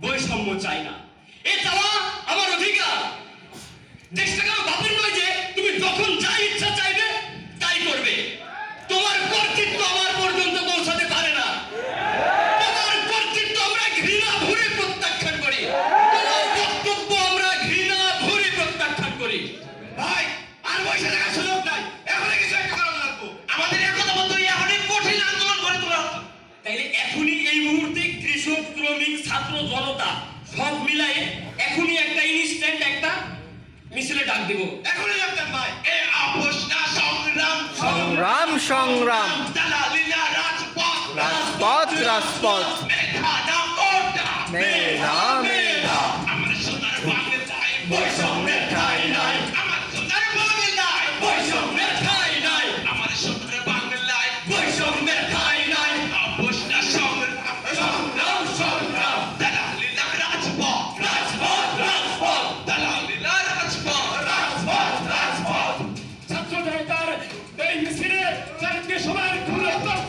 বৈষম্য চাই না। এ চাওয়া আমার অধিকার। দেশটাকে আমার বাপের নয় যে তুমি যখন যা ইচ্ছা চাইবে তাই করবে। তোমার কর্তৃত্ব আমার পর্যন্ত পৌঁছাতে পারে না। তোমার কর্তৃত্ব আমরা ঘৃণা ভরে প্রত্যাখ্যান করি। তোমার বক্তব্য আমরা ঘৃণা ভরে প্রত্যাখ্যান করি। ভাই আর বসে থাকার সুযোগ নাই, এখনই কিছু একটা করা লাগবে। আমাদের একতা বন্ধ এখনই কঠিন আন্দোলন করে তোলা হতো। তাইলে এখনই এই মুহূর্তে কৃষক, শ্রমিক, ছাত্র, জনতা সব মিলাই এখনই একটা ইনস্ট্যান্ট একটা মিছিলে ডাক দিব। এখনই লাগতেন ভাই। এ আপোষ না সংগ্রাম, সংগ্রাম সংগ্রাম, দালালি না রাজপথ, রাজপথ রাজপথ, মেধা না কোটা, মেধা মেধা। আমার সোনার বাংলায় বৈষম্যের ঠাঁই নাই। আমার সোনার বাংলায় বৈষম্যের ঠাঁই নাই। আমার সোনার বাংলায় বৈষম্যের ঠাঁই নাই। আপোষ না সংগ্রাম, সংগ্রাম সংগ্রাম, দালালি না রাজপথ, রাজপথ রাজপথ, দালালি না রাজপথ, রাজপথ রাজপথ। ছাত্র জনতার এই মিছিলে চারিদিকে সবার ঘুরে থাক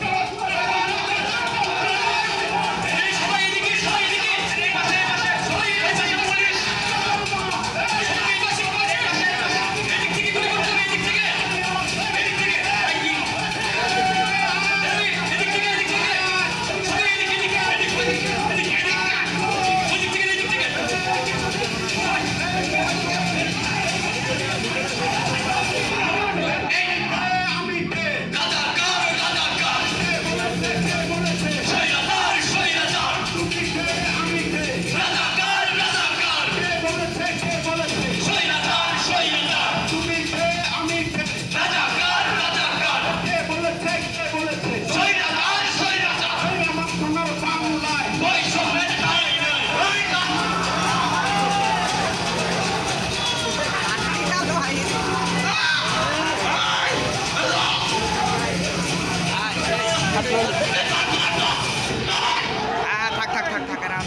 থাক থাক থাক আরাম।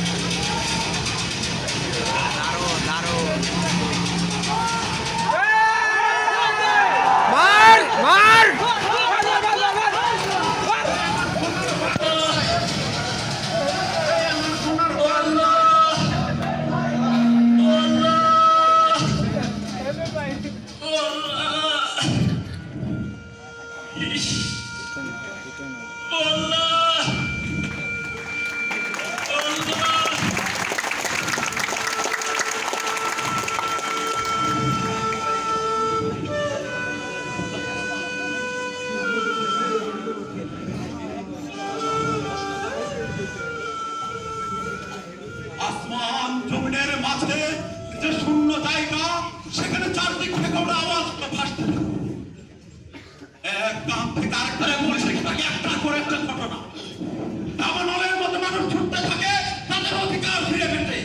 দারুণ দারুণ, মার মার। আসমান জমিনের মাঝে যে শূন্য জায়গা, সেখানে চারদিক থেকে আমরা আওয়াজ ভাসতে থাকি। এক গ্রাম থেকে আরেকটা বলছে একটা করে একটা ঘটনা। দাবানলের মতো মানুষ ছুটতে থাকে তাদের অধিকার ফিরে পেতে।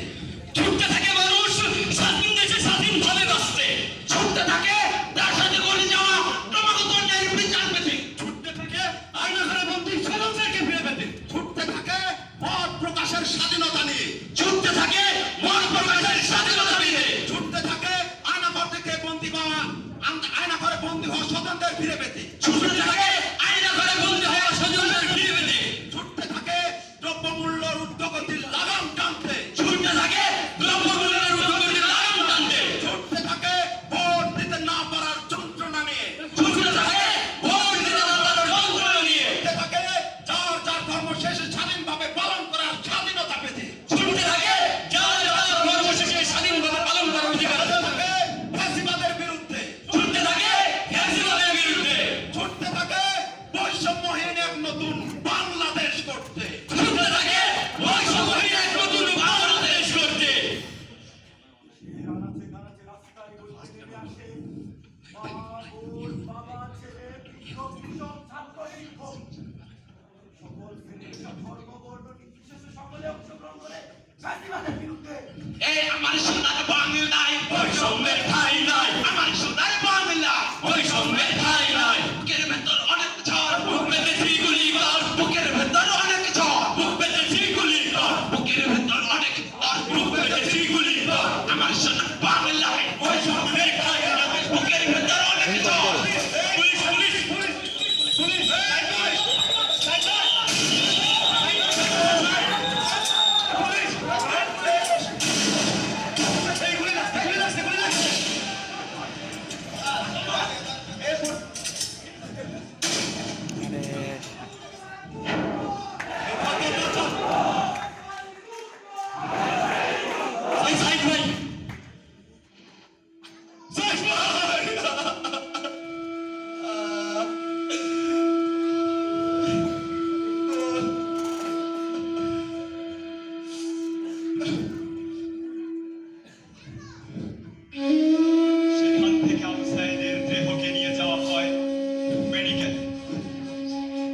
ছুটতে থাকে মানুষ স্বাধীন দেশে স্বাধীনভাবে বাঁচতে। ছুটতে থাকে তার সাথে করে যাওয়া ক্রমাগত অন্যায়ের বিচার পেতে। ছুটতে থাকে আয়না ঘরে বন্দী স্বতন্ত্রকে ফিরে পেতে। ছুটতে থাকে মত প্রকাশের স্বাধীনতা নিয়ে। ছুটতে থাকে মত প্রকাশের স্বাধীনতা নিয়ে। ছুটতে থাকে আয়না ঘর থেকে বন্দী হওয়া, আয়না ঘরে বন্দী হওয়া স্বতন্ত্রের ফিরে পেতে। ছুটতে থাকে আয়না ঘরে বন্দী হওয়া স্বজনদের ফিরে পেতে। ছুটতে থাকে দ্রব্যমূল্যের ঊর্ধ্বগতির লাগাম টানতে। ছুটতে থাকে দ্রব্যমূল্যের ঊর্ধ্বগতির লাগাম টানতে। ছুটতে থাকে ভোট দিতে না পারার যন্ত্রণা নিয়ে। ছুটতে থাকে ভোট দিতে না পারার যন্ত্রণা নিয়ে। ছুটতে থাকে যার যার ধর্ম শেষে স্বাধীনভাবে পালন করার স্বাধীনতা পেতে। ছুটতে থাকে যার যার কর্মসূচি স্বাধীনভাবে পালন করার অধিকার। ছুটতে থাকে ফ্যাসিবাদের বিরুদ্ধে। ছুটতে থাকে ফ্যাসিবাদের বিরুদ্ধে। ছুটতে থাকে বৈষম্যহীন এক নতুন বাংলাদেশ করতে। ছুটতে থাকে বৈষম্যহীন এক নতুন বাংলাদেশ করতে। এই আমার সোনার বাংলায় বৈষম্যের ঠাঁই নাই। আমার সোনার বাংলা বৈষম্যের ঠাঁই নাই। বুকের ভেতর অনেক ঝড়, বুক পেতেছি গুলি কর। বুকের ভেতর অনেক ঝড়, বুক পেতেছি গুলি কর। বুকের ভেতর অনেক ঝড়, বুক পেতেছি গুলি কর। আমার সোনার বাংলায় বৈষম্যের ঠাঁই নাই। বুকের ভেতর অনেক ঝড়। Police police police police police সেখান থেকে আবু সাঈদের দেহকে নিয়ে যাওয়া হয় মেডিকেল।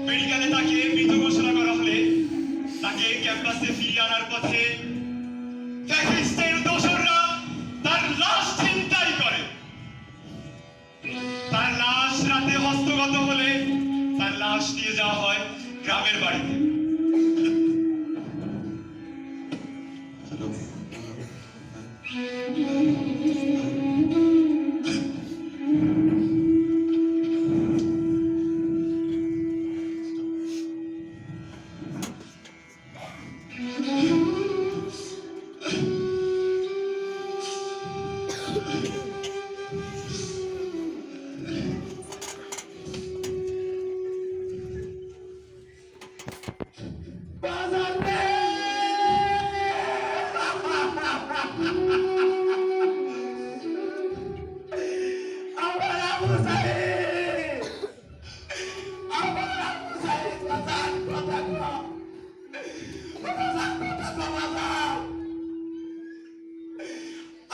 মেডিকেলে তাকে মৃত ঘোষণা করা হলে তাকে ক্যাম্পাসে ফিরিয়ে আনার পথে ফ্যাসিস্টের দোসররা তার লাশ ছিনতাই করে। তার লাশ রাতে হস্তগত হলে তার লাশ নিয়ে যাওয়া হয় গ্রামের বাড়িতে।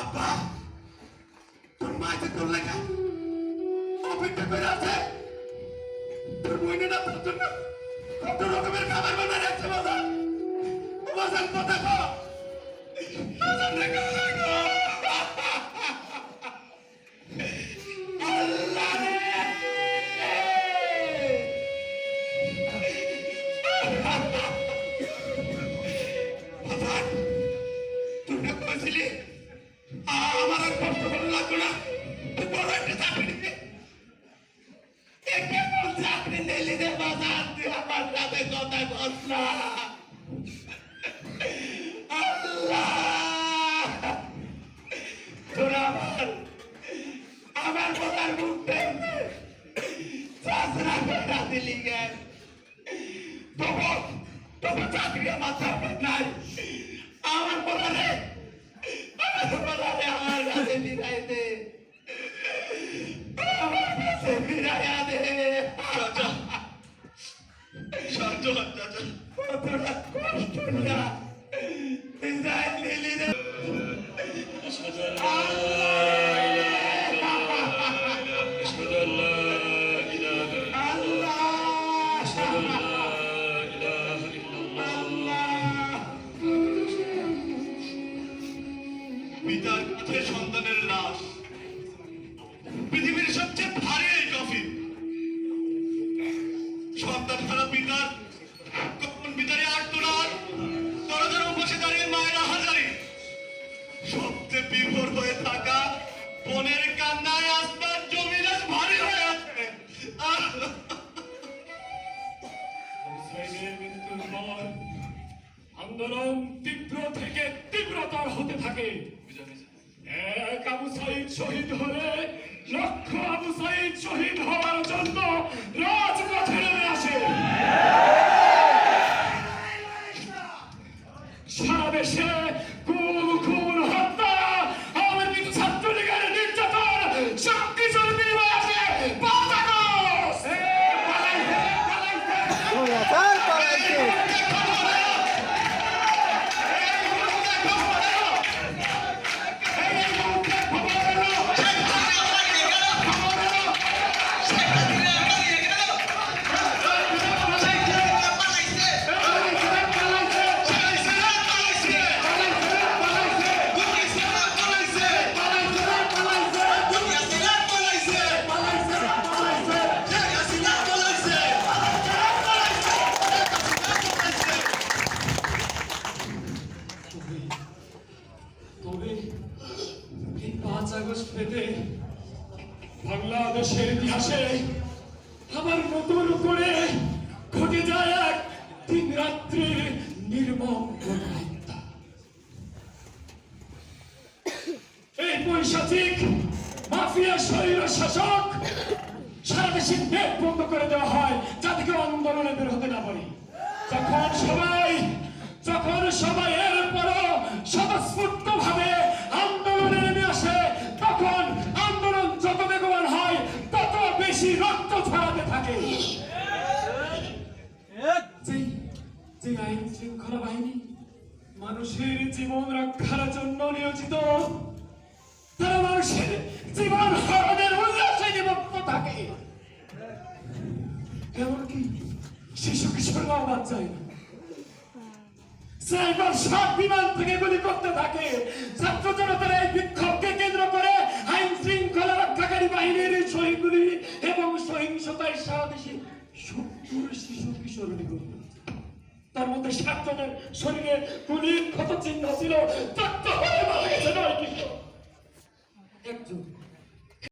আব্বা তোর মাকে তোর লেখা অপেক্ষা করে আছে তোর মনে না তোর জন্য কত রকমের খাবার বানায় রাখছে বাজার বাজার কথা কো বাজার রেখে আল্লাহ রে বাজার তুই না কইছিলি আমার আর কষ্ট করে লাগতো না তুই বড় একটা চাকরি নিবি কেমন চাকরি নিলি রে বাজার তুই আমার সাথে কথা বল না আল্লাহ তোরা আমার বোতার মুখ দেখবে চাষরা করে দিলি গে তবু চাকরি আমার চাকরি নাই আমার বোতারে আমার কাছে বিদায় দে আমার কাছে বিদায় দে চাচা শান্ত হন চাচা। কতটা কষ্ট না বিদায় নিলি রে পিতার কাছে সন্তানের লাশ পৃথিবীর সবচেয়ে ভারী এই কফিন। সন্তান ছাড়া পিতার কখন পিতারে আর্তনাদ দরজার বসে দাঁড়িয়ে মায়ের আহাজারি সবচেয়ে বিভোর হয়ে থাকা বোনের কান্নায় আসমান জমিন আজ ভারী হয়ে আছে। হুসাইনের মৃত্যুর পর আন্দোলন তীব্র থেকে তীব্রতর হতে থাকে। এক আবু সাঈদ শহীদ হলে লক্ষ আবু সাঈদ শহীদ হওয়ার জন্য রাজপথে নেমে আসে। সারা দেশে খুন হত্যা আওয়ামী লীগ ছাত্রলীগের নির্যাতন সবকিছুর বিনিময়ে আসে পাতাগোস। স্যার পালাইছে তবে এই 5 আগস্ট পেতে বাংলাদেশের ইতিহাসে আবার নতুন করে ঘটে যায় এক দিন রাত্রির নির্মম গণহত্যা। এই পৈশাচিক মাফিয়া শরীর শাসক সারা দেশে নেট বন্ধ করে দেওয়া হয় যাতে কেউ আন্দোলনে বের হতে না পারে। যখন সবাই এরপরও স্বতঃস্ফূর্ত ভাবে আন্দোলনে নেমে আসে তখন আন্দোলন যত বেগবান হয় তত বেশি রক্ত ছড়াতে থাকে। যে আইন শৃঙ্খলা বাহিনী মানুষের জাতির জীবন রক্ষার জন্য নিয়োজিত। তারা মানুষের জীবন হরণের উল্লাসে নিমগ্ন থাকে, এমনকি শিশু কিশোররাও বাদ যায় না। সাইবার সব বিমান থেকে গুলি করতে থাকে। ছাত্র জনতার এই বিক্ষোভকে কেন্দ্র করে আইন শৃঙ্খলা রক্ষাকারী বাহিনীর শহীদগুলি এবং সহিংসতায় সারাদেশে 70 শিশু কিশোর নিহত। তার মধ্যে 7 জনের শরীরে গুলির ক্ষত চিহ্ন ছিল।